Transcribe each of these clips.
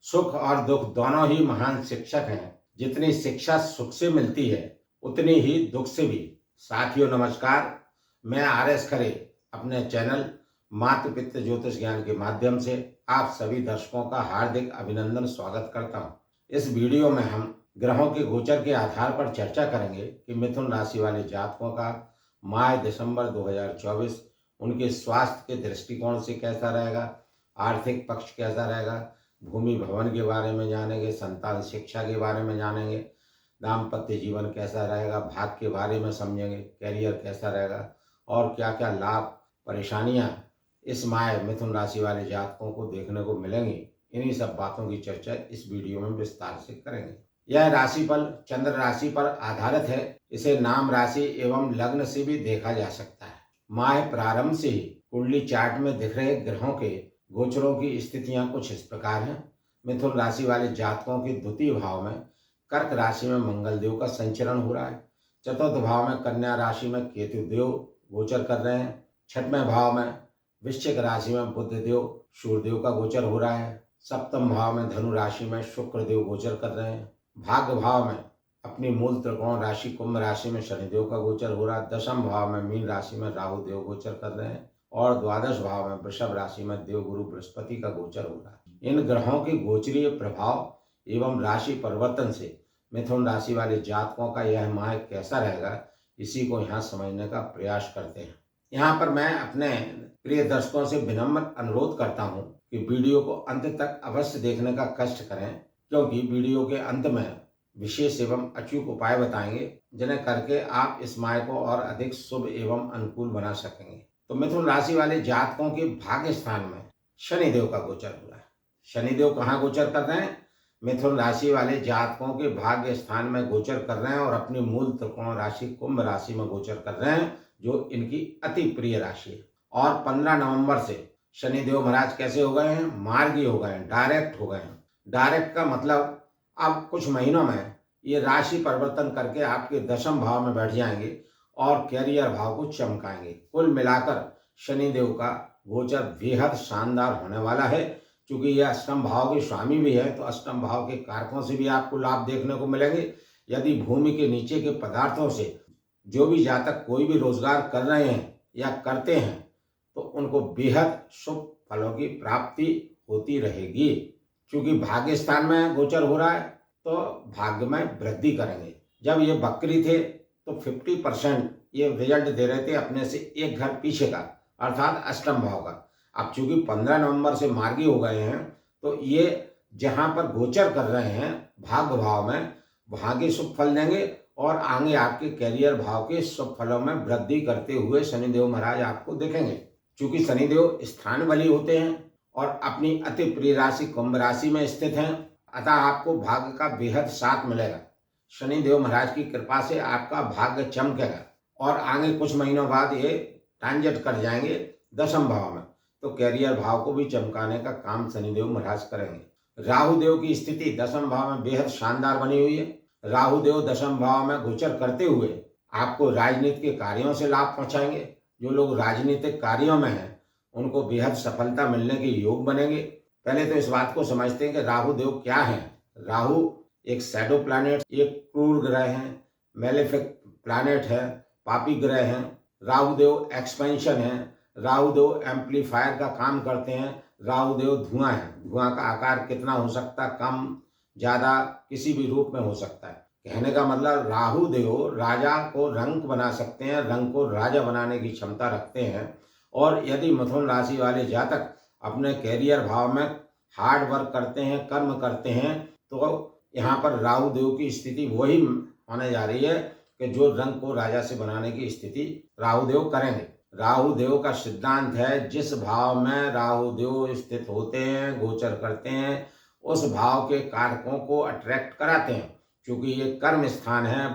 सुख और दुख दोनों ही महान शिक्षक हैं। जितनी शिक्षा सुख से मिलती है उतनी ही दुख से भी। साथियों नमस्कार, मैं आर.एस. खरे अपने चैनल मातृ पितृ ज्योतिष ज्ञान के माध्यम से आप सभी दर्शकों का हार्दिक अभिनंदन स्वागत करता हूं। इस वीडियो में हम ग्रहों के गोचर के आधार पर चर्चा करेंगे कि मिथुन राशि वाले जातकों का माह दिसंबर 2024 उनके स्वास्थ्य के दृष्टिकोण से कैसा रहेगा, आर्थिक पक्ष कैसा रहेगा, भूमि भवन के बारे में जानेंगे, संतान शिक्षा के बारे में जानेंगे, दाम्पत्य जीवन कैसा रहेगा, भाग्य के बारे में समझेंगे, कैरियर कैसा रहेगा और क्या क्या लाभ परेशानियां इस माह मिथुन राशि वाले जातकों को देखने को मिलेंगी। इन्हीं सब बातों की चर्चा इस वीडियो में विस्तार से करेंगे। यह राशिफल चंद्र राशि पर आधारित है। इसे नाम राशि एवं लग्न से भी देखा जा सकता है। माह प्रारंभ से ही कुंडली चार्ट में दिख रहे ग्रहों के गोचरों की स्थितियां कुछ इस प्रकार हैं। मिथुन राशि वाले जातकों के द्वितीय भाव में कर्क राशि में मंगल देव का संचरण हो रहा है। चतुर्थ भाव में कन्या राशि में केतु देव गोचर कर रहे हैं। छठवें भाव में वृश्चिक राशि में बुध देव सूर्यदेव का गोचर हो रहा है। सप्तम भाव में धनु राशि में शुक्र देव गोचर कर रहे हैं। भाग्य भाव में अपनी मूल त्रिकोण राशि कुंभ राशि में शनिदेव का गोचर हो रहा है। दशम भाव में मीन राशि में राहु देव गोचर कर रहे हैं और द्वादश भाव में वृषभ राशि में देव गुरु बृहस्पति का गोचर हो रहा है। इन ग्रहों के गोचरीय प्रभाव एवं राशि परिवर्तन से मिथुन राशि वाले जातकों का यह माह कैसा रहेगा, इसी को यहाँ समझने का प्रयास करते हैं। यहाँ पर मैं अपने प्रिय दर्शकों से विनम्र अनुरोध करता हूँ कि वीडियो को अंत तक अवश्य देखने का कष्ट करें, क्योंकि वीडियो के अंत में विशेष एवं अचूक उपाय बताएंगे जिन्हें करके आप इस माह को और अधिक शुभ एवं अनुकूल बना सकेंगे। तो मिथुन राशि वाले जातकों के भाग्य स्थान में शनिदेव का गोचर हो रहा है। शनिदेव कहाँ गोचर कर रहे हैं? मिथुन राशि वाले जातकों के भाग्य स्थान में गोचर कर रहे हैं और अपनी मूल त्रिकोण राशि कुंभ राशि में गोचर कर रहे हैं, जो इनकी अति प्रिय राशि है। और 15 नवंबर से शनिदेव महाराज कैसे हो गए हैं? मार्गी हो गए हैं, डायरेक्ट हो गए हैं। डायरेक्ट का मतलब अब कुछ महीनों में ये राशि परिवर्तन करके आपके दशम भाव में बैठ जाएंगे और कैरियर भाव को चमकाएंगे। कुल मिलाकर शनिदेव का गोचर बेहद शानदार होने वाला है। क्योंकि यह अष्टम भाव के स्वामी भी है, तो अष्टम भाव के कारकों से भी आपको लाभ देखने को मिलेंगे। यदि भूमि के नीचे के पदार्थों से जो भी जातक कोई भी रोजगार कर रहे हैं या करते हैं, तो उनको बेहद शुभ फलों की प्राप्ति होती रहेगी। क्योंकि भाग्य स्थान में गोचर हो रहा है तो भाग्य में वृद्धि करेंगे। जब ये बकरी थे तो 50% ये रिजल्ट दे रहे थे अपने से एक घर पीछे का, अर्थात अष्टम भाव का। अब चूंकि 15 नवंबर से मार्गी हो गए हैं, तो ये जहां पर गोचर कर रहे हैं भाग्य भाव में, वहां के शुभ फल देंगे और आगे आपके कैरियर भाव के शुभ फलों में वृद्धि करते हुए शनिदेव महाराज आपको दिखेंगे। चूंकि शनिदेव स्थान बली होते हैं और अपनी अति प्रिय राशि कुंभ राशि में स्थित हैं, अतः आपको भाग्य का बेहद साथ मिलेगा। शनिदेव महाराज की कृपा से आपका भाग्य चमकेगा और आगे कुछ महीनों बाद ये ट्रांजिट कर जाएंगे दशम भाव में, तो कैरियर भाव को भी चमकाने का काम शनिदेव महाराज करेंगे। राहु देव की स्थिति दशम भाव में बेहद शानदार बनी हुई है। राहु देव दशम भाव में गोचर करते हुए आपको राजनीति के कार्यों से लाभ पहुंचाएंगे। जो लोग राजनीतिक कार्यों में हैं उनको बेहद सफलता मिलने के योग बनेंगे। पहले तो इस बात को समझते हैं कि राहु देव क्या है। राहु एक शैडो प्लैनेट, एक क्रूर ग्रह है, मेलेफिक प्लैनेट है, पापी ग्रह है। राहु देव एक्सपेंशन है। राहु देव एम्पलीफायर का काम करते हैं। राहु देव धुआं है। धुआं का आकार कितना हो सकता है? कम ज्यादा किसी भी रूप में हो सकता है। कहने का मतलब राहु देव राजा को रंक बना सकते हैं, रंग को राजा बनाने की क्षमता रखते हैं। और यदि मिथुन राशि वाले जातक अपने कैरियर भाव में हार्ड वर्क करते हैं, कर्म करते हैं, तो यहाँ पर राहु देव की स्थिति वही होने जा रही है कि जो रंग को राजा से बनाने की स्थिति राहु देव करेंगे। राहु देव का सिद्धांत है, जिस भाव में राहु देव स्थित होते हैं, गोचर करते हैं, उस भाव के कारकों को अट्रैक्ट कराते हैं। क्योंकि ये कर्म स्थान है,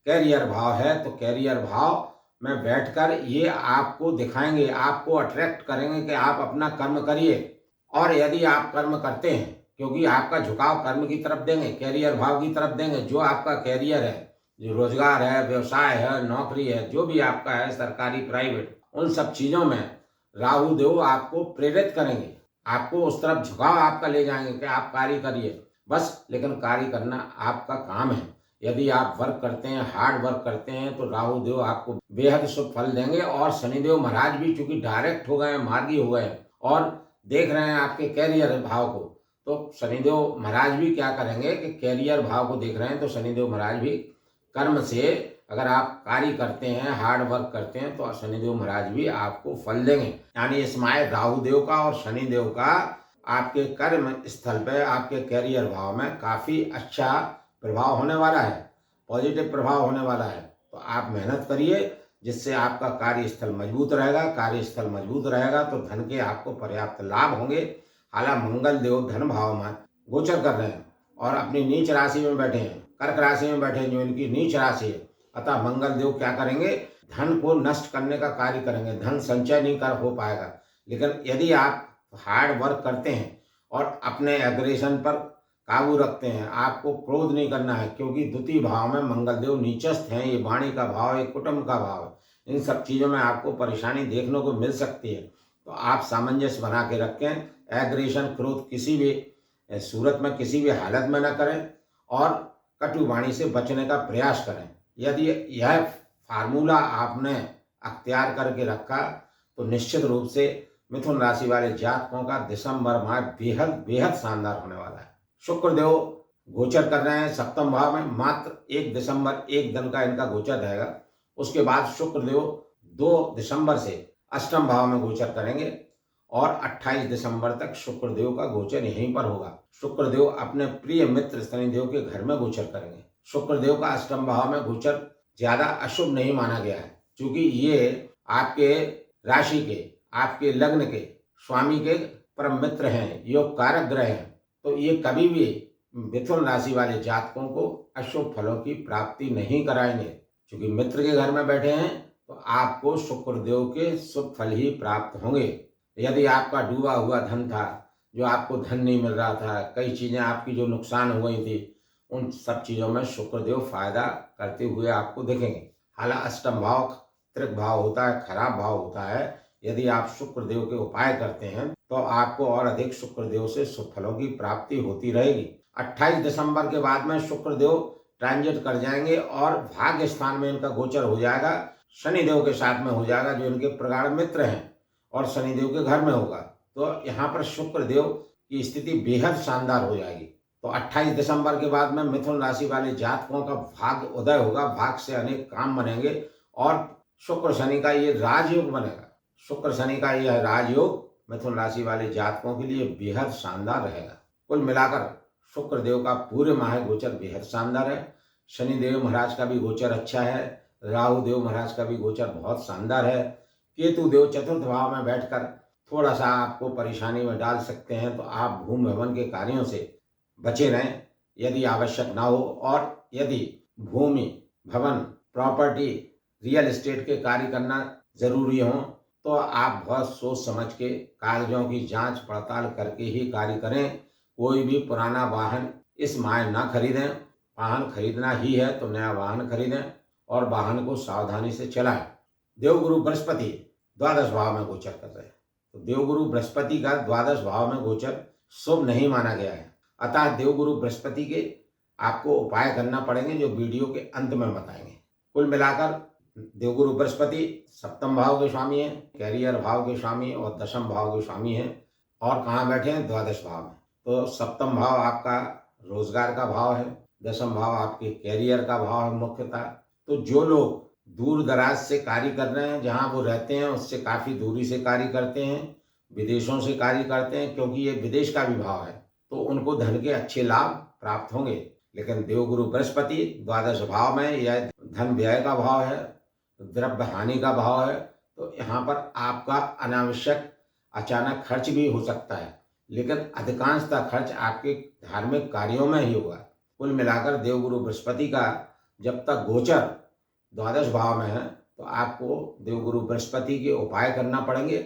कैरियर भाव है, तो कैरियर भाव में बैठकर ये आपको दिखाएंगे, आपको अट्रैक्ट करेंगे कि आप अपना कर्म करिए। और यदि आप कर्म करते हैं, क्योंकि आपका झुकाव कर्म की तरफ देंगे, कैरियर भाव की तरफ देंगे, जो आपका कैरियर है, जो रोजगार है, व्यवसाय है, नौकरी है, जो भी आपका है, सरकारी प्राइवेट, उन सब चीजों में राहु देव आपको प्रेरित करेंगे। आपको उस तरफ झुकाव आपका ले जाएंगे कि आप कार्य करिए बस, लेकिन कार्य करना आपका काम है। यदि आप वर्क करते हैं, हार्ड वर्क करते हैं, तो राहु देव आपको बेहद शुभ फल देंगे। और शनिदेव महाराज भी चूंकि डायरेक्ट हो गए हैं, मार्गी हो गए हैं और देख रहे हैं आपके कैरियर भाव को, तो शनिदेव महाराज भी क्या करेंगे कि कैरियर भाव को देख रहे हैं, तो शनिदेव महाराज भी कर्म से, अगर आप कार्य करते हैं, हार्ड वर्क करते हैं, तो शनिदेव महाराज भी आपको फल देंगे। यानी इसमें राहु देव का और शनिदेव का आपके कर्म स्थल पे, आपके कैरियर भाव में काफी अच्छा प्रभाव होने वाला है, पॉजिटिव प्रभाव होने वाला है। तो आप मेहनत करिए, जिससे आपका कार्यस्थल मजबूत रहेगा। कार्यस्थल मजबूत रहेगा तो धन के आपको पर्याप्त लाभ होंगे। हालांकि मंगल देव धन भाव में गोचर कर रहे हैं और अपनी नीच राशि में बैठे हैं, कर्क राशि में बैठे हैं, जो इनकी नीच राशि है। अतः मंगल देव क्या करेंगे, धन को नष्ट करने का कार्य करेंगे, धन संचय नहीं कर हो पाएगा। लेकिन यदि आप हार्ड वर्क करते हैं और अपने एग्रेशन पर काबू रखते हैं, आपको क्रोध नहीं करना है, क्योंकि द्वितीय भाव में मंगल देव नीचस्थ हैं। ये वाणी का भाव है, कुटुंब का भाव है। इन सब चीज़ों में आपको परेशानी देखने को मिल सकती है। तो आप सामंजस्य बना के रखें, एग्रेशन क्रोध किसी भी सूरत में, किसी भी हालत में न करें और कटु वाणी से बचने का प्रयास करें। यदि यह फार्मूला आपने अख्तियार करके रखा तो निश्चित रूप से मिथुन राशि वाले जातकों का दिसंबर माह बेहद बेहद शानदार होने वाला है। शुक्र देव गोचर कर रहे हैं सप्तम भाव में, मात्र 1 दिसंबर 1 दिन का इनका गोचर रहेगा। उसके बाद शुक्र देव 2 दिसंबर से अष्टम भाव में गोचर करेंगे और 28 दिसंबर तक शुक्र देव का गोचर यहीं पर होगा। शुक्र देव अपने प्रिय मित्र शनिदेव के घर में गोचर करेंगे। शुक्र देव का अष्टम भाव में गोचर ज्यादा अशुभ नहीं माना गया है, क्योंकि ये आपके राशि के, आपके लग्न के स्वामी के परम मित्र हैं, योग कारक ग्रह हैं। तो ये कभी भी मिथुन राशि वाले जातकों को अशुभ फलों की प्राप्ति नहीं कराएंगे, क्योंकि मित्र के घर में बैठे हैं तो आपको शुक्र देव के शुभ फल ही प्राप्त होंगे। यदि आपका डूबा हुआ धन था, जो आपको धन नहीं मिल रहा था, कई चीजें आपकी जो नुकसान हो गई थी, उन सब चीजों में शुक्र देव फायदा करते हुए आपको देखेंगे। हालांकि अष्टम भाव त्रिक भाव होता है, खराब भाव होता है। यदि आप शुक्र देव के उपाय करते हैं तो आपको और अधिक शुक्र देव से शुभ फलों की प्राप्ति होती रहेगी। 28 दिसंबर के बाद में शुक्र देव ट्रांजिट कर जाएंगे और भाग्य स्थान में इनका गोचर हो जाएगा, शनिदेव के साथ में हो जाएगा, जो इनके प्रगाढ़ मित्र हैं, और शनिदेव के घर में होगा। तो यहाँ पर शुक्र देव की स्थिति बेहद शानदार हो जाएगी। तो 28 दिसंबर के बाद में मिथुन राशि वाले जातकों का भाग्य उदय होगा, भाग्य से अनेक काम बनेंगे और शुक्र शनि का ये राजयोग बनेगा। शुक्र शनि का यह राजयोग मिथुन राशि वाले जातकों के लिए बेहद शानदार रहेगा। कुल मिलाकर शुक्र देव का पूरे माह गोचर बेहद शानदार है। शनि देव महाराज का भी गोचर अच्छा है, राहु देव महाराज का भी गोचर बहुत शानदार है। केतु देव चतुर्थ भाव में बैठकर थोड़ा सा आपको परेशानी में डाल सकते हैं, तो आप भूमि भवन के कार्यों से बचे रहें यदि आवश्यक ना हो। और यदि भूमि भवन, प्रॉपर्टी, रियल एस्टेट के कार्य करना जरूरी हो तो आप बहुत सोच समझ के कागजों की जांच पड़ताल करके ही कार्य करें। कोई भी पुराना वाहन इस माह ना खरीदें। वाहन खरीदना ही है तो नया वाहन खरीदें और वाहन को सावधानी से चलाएं। देवगुरु बृहस्पति द्वादश भाव में गोचर कर रहे हैं, तो देवगुरु बृहस्पति का द्वादश भाव में गोचर शुभ नहीं माना गया है। अतः देवगुरु बृहस्पति के आपको उपाय करना पड़ेंगे, जो वीडियो के अंत में बताएंगे। कुल मिलाकर देवगुरु बृहस्पति सप्तम भाव के स्वामी हैं, कैरियर भाव के स्वामी और दशम भाव के स्वामी हैं, और कहाँ बैठे हैं, द्वादश भाव में। तो सप्तम भाव आपका रोजगार का भाव है, दशम भाव आपके कैरियर का भाव है मुख्यतः। तो जो लोग दूर दराज से कार्य कर रहे हैं, जहाँ वो रहते हैं उससे काफी दूरी से कार्य करते हैं, विदेशों से कार्य करते हैं, क्योंकि ये विदेश का भी भाव है, तो उनको धन के अच्छे लाभ प्राप्त होंगे। लेकिन देवगुरु बृहस्पति द्वादश भाव में, यह धन व्यय का भाव है, द्रव्य हानि का भाव है, तो यहाँ पर आपका अनावश्यक अचानक खर्च भी हो सकता है, लेकिन अधिकांशतः खर्च आपके धार्मिक कार्यों में ही होगा। कुल मिलाकर देवगुरु बृहस्पति का जब तक गोचर द्वादश भाव में है, तो आपको देवगुरु बृहस्पति के उपाय करना पड़ेंगे,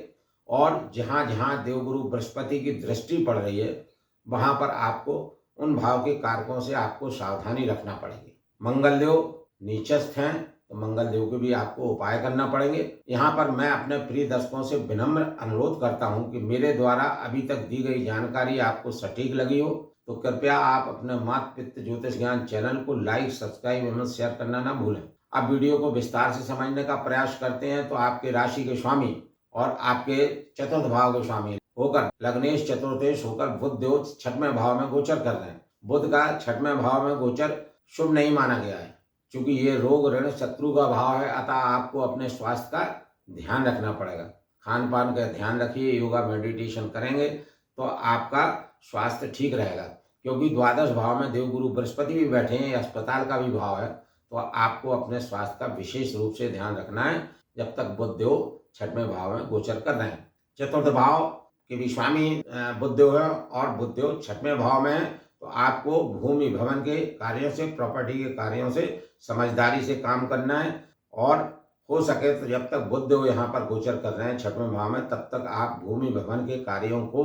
और जहाँ जहाँ देवगुरु बृहस्पति की दृष्टि पड़ रही है वहाँ पर आपको उन भाव के कारकों से आपको सावधानी रखना पड़ेगी। मंगल देव नीचस्थ हैं, तो मंगल देव के भी आपको उपाय करना पड़ेंगे। यहाँ पर मैं अपने प्रिय दर्शकों से विनम्र अनुरोध करता हूँ कि मेरे द्वारा अभी तक दी गई जानकारी आपको सटीक लगी हो तो कृपया आप अपने मात पित्त ज्योतिष ज्ञान चैनल को लाइक, सब्सक्राइब एवं शेयर करना ना भूलें। अब वीडियो को विस्तार से समझने का प्रयास करते हैं। तो आपके राशि के स्वामी और आपके चतुर्थ भाव के स्वामी होकर लग्नेश चतुर्थेश होकर बुध देव छठवें भाव में गोचर कर रहे हैं। बुध का छठवें भाव में गोचर शुभ नहीं माना गया है, क्योंकि ये रोग ऋण शत्रु का भाव है। अतः आपको अपने स्वास्थ्य का ध्यान रखना पड़ेगा। खान पान का ध्यान रखिए, योगा मेडिटेशन करेंगे तो आपका स्वास्थ्य ठीक रहेगा। क्योंकि द्वादश भाव में देवगुरु बृहस्पति भी बैठे हैं, अस्पताल का भी भाव है, तो आपको अपने स्वास्थ्य का विशेष रूप से ध्यान रखना है जब तक बुध देव छठवें भाव में गोचर कर रहे हैं। चतुर्थ भाव के भी स्वामी बुध देव है और बुध देव छठवें भाव में है, तो आपको भूमि भवन के कार्यों से, प्रॉपर्टी के कार्यों से समझदारी से काम करना है। और हो सके तो जब तक बुध देव यहाँ पर गोचर कर रहे हैं छठवें भाव में, तब तक आप भूमि भवन के कार्यों को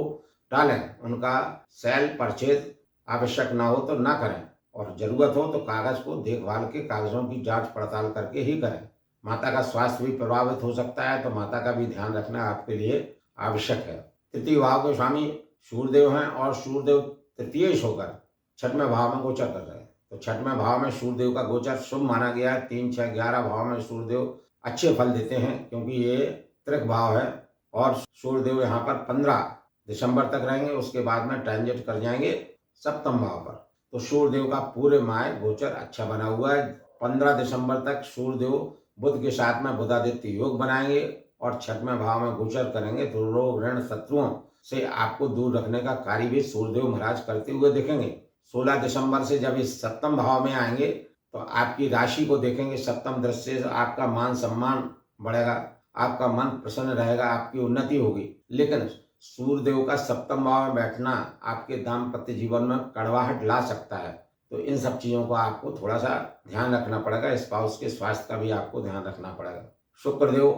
टालें। उनका सेल परचेज आवश्यक ना हो तो ना करें, और जरूरत हो तो कागज को देखभाल के कागजों की जांच पड़ताल करके ही करें। माता का स्वास्थ्य भी प्रभावित हो सकता है, तो माता का भी ध्यान रखना आपके लिए आवश्यक है। तृतीय भाव के स्वामी सूर्यदेव हैं और सूर्यदेव तृतीयेश होकर छठवें भाव में गोचर कर रहे हैं। तो छठवें भाव में सूर्यदेव का गोचर शुभ माना गया है। 3, 6, 11 भाव में सूर्यदेव अच्छे फल देते हैं, क्योंकि ये त्रिक भाव है। और सूर्यदेव यहाँ पर 15 दिसंबर तक रहेंगे, उसके बाद में ट्रांजिट कर जाएंगे सप्तम भाव पर। तो सूर्यदेव का पूरे माह गोचर अच्छा बना हुआ है। 15 दिसंबर तक सूर्यदेव बुध के साथ में बुधादित्य योग बनाएंगे और छठवें भाव में गोचर करेंगे। तो रोग ऋण शत्रुओं से आपको दूर रखने का कार्य भी सूर्यदेव महाराज करते हुए दिखेंगे। 16 दिसंबर से जब इस सप्तम भाव में आएंगे तो आपकी राशि को देखेंगे सप्तम दृष्टि से, आपका मान सम्मान बढ़ेगा, आपका मन प्रसन्न रहेगा, आपकी उन्नति होगी। लेकिन सूर्यदेव का सप्तम भाव में बैठना आपके दाम्पत्य जीवन में कड़वाहट ला सकता है। तो इन सब चीजों को आपको थोड़ा सा ध्यान रखना पड़ेगा। स्पाउस के स्वास्थ्य का भी आपको ध्यान रखना पड़ेगा। शुक्रदेव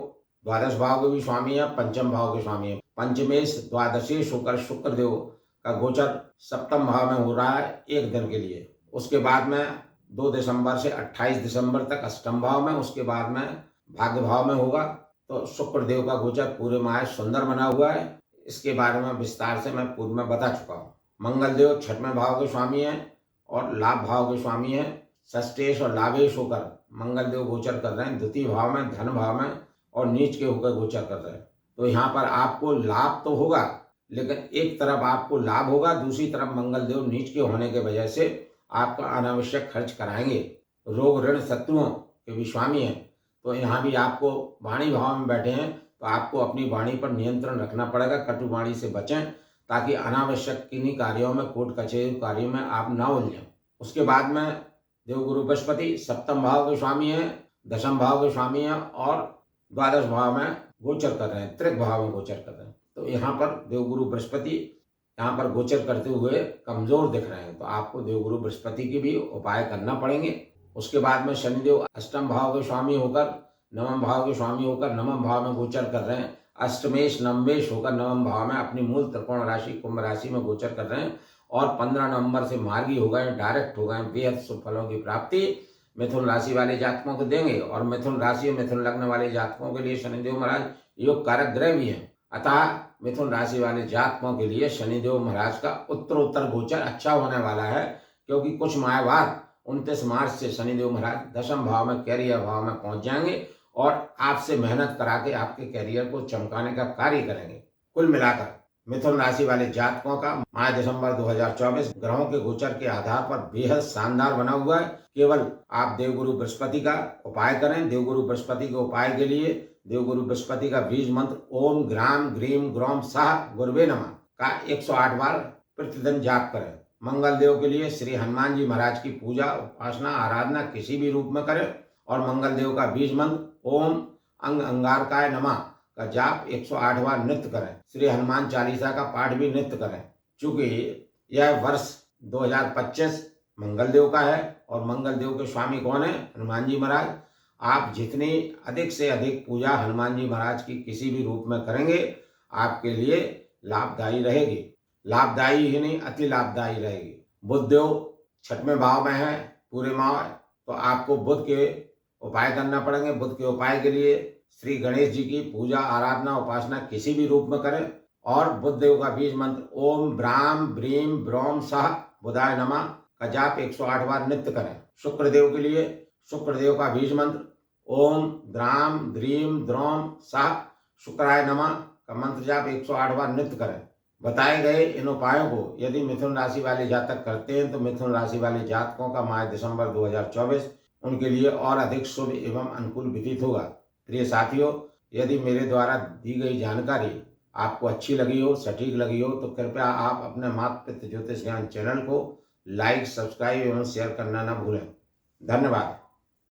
द्वादश भाव के भी स्वामी है, पंचम भाव के स्वामी है। पंचमेश द्वादशेश होकर शुक्रदेव का गोचर सप्तम भाव में हो रहा है 1 दिन के लिए। उसके बाद में 2 दिसंबर से 28 दिसंबर तक अष्टम भाव में, उसके बाद में भाग्य भाव में होगा। तो शुक्रदेव का गोचर पूरे माह सुंदर बना हुआ है। इसके बारे में विस्तार से मैं पूर्व में बता चुका हूँ। मंगल देव छठवें भाव के स्वामी हैं और लाभ भाव के स्वामी हैं। षष्ठेश और लाभेश होकर मंगल देव गोचर कर रहे हैं द्वितीय भाव में, धन भाव में, और नीच के होकर गोचर कर रहे हैं। तो यहाँ पर आपको लाभ तो होगा, लेकिन एक तरफ आपको लाभ होगा, दूसरी तरफ मंगल देव नीच के होने के वजह से आपका अनावश्यक खर्च कराएंगे। रोग ऋण शत्रुओं के भी स्वामी हैं, तो यहाँ भी आपको वाणी भाव में बैठे हैं, तो आपको अपनी वाणी पर नियंत्रण रखना पड़ेगा। कटु वाणी से बचें, ताकि अनावश्यक किन्हीं कार्यों में, कोर्ट कचहरी कार्यों में आप ना उलझें। उसके बाद में देवगुरु बृहस्पति सप्तम भाव के स्वामी हैं, दशम भाव के स्वामी हैं और द्वादश भाव में गोचर कर रहे हैं, त्रिक भाव में गोचर कर रहे हैं। तो यहाँ पर देवगुरु बृहस्पति यहाँ पर गोचर करते हुए कमजोर दिख रहे हैं, तो आपको देवगुरु बृहस्पति के भी उपाय करना पड़ेंगे। उसके बाद में शनिदेव अष्टम भाव के स्वामी होकर, नवम भाव के स्वामी होकर नवम भाव में गोचर कर रहे हैं। अष्टमेश नवमेश होकर नवम भाव में अपनी मूल त्रिकोण राशि कुंभ राशि में गोचर कर रहे हैं। और 15 नवंबर से मार्गी हो गए, डायरेक्ट हो गए, बेहद शुभ फलों की प्राप्ति मिथुन राशि वाले जातकों को देंगे। और मिथुन राशि और मिथुन लग्न वाले जातकों के लिए शनिदेव महाराज योग कारक ग्रह भी हैं। अतः मिथुन राशि वाले जातकों के लिए शनिदेव महाराज का उत्तरोत्तर गोचर अच्छा होने वाला है, क्योंकि कुछ माह बाद 29 मार्च से शनिदेव महाराज दशम भाव में, कैरियर भाव में पहुंच जाएंगे और आपसे मेहनत करा के आपके कैरियर को चमकाने का कार्य करेंगे। कुल मिलाकर मिथुन राशि वाले जातकों का माह दिसंबर 2024 ग्रहों के गोचर के आधार पर बेहद शानदार बना हुआ है। केवल आप देवगुरु बृहस्पति का उपाय करें। देवगुरु बृहस्पति के उपाय के लिए देवगुरु बृहस्पति का बीज मंत्र ओम ग्राम ग्रीम ग्रोम साह गुरुवे नमः का 108 बार प्रतिदिन जाप करें। मंगल देव के लिए श्री हनुमान जी महाराज की पूजा, उपासना, आराधना किसी भी रूप में करें और मंगल देव का बीज मंत्र ओम अंग अंगारकाय नमः का जाप 108 बार नित्य करें। श्री हनुमान चालीसा का पाठ भी नित्य करें। चूंकि यह वर्ष 2025 मंगल देव का है और मंगल देव के स्वामी कौन है? हनुमान जी महाराज। आप जितनी अधिक से अधिक पूजा हनुमान जी महाराज की किसी भी रूप में करेंगे, आपके लिए लाभदायी रहेगी। लाभदायी ही नहीं, अति लाभदायी रहेगी। बुध देव छठवें भाव में है पूरे माह, तो आपको बुध के उपाय करना पड़ेंगे। बुध के उपाय के लिए श्री गणेश जी की पूजा आराधना उपासना किसी भी रूप में करें और बुध देव का बीज मंत्र ओम ब्राम ब्रीम ब्रोम सह बुधाय नमः का जाप 108 बार नित्य करें। शुक्र देव के लिए शुक्र देव का बीज मंत्र ओम द्राम द्रीम द्रोम सह शुक्राय नमः का मंत्र जाप 108 बार नित्य करें। बताए गए इन उपायों को यदि मिथुन राशि वाले जातक करते हैं तो मिथुन राशि वाले जातकों का माह दिसंबर 2024 उनके लिए और अधिक शुभ एवं अनुकूल व्यतीत होगा। प्रिय साथियों, यदि मेरे द्वारा दी गई जानकारी आपको अच्छी लगी हो, सटीक लगी हो, तो कृपया आप अपने मात पितृ ज्योतिष ज्ञान चैनल को लाइक, सब्सक्राइब एवं शेयर करना न भूलें। धन्यवाद।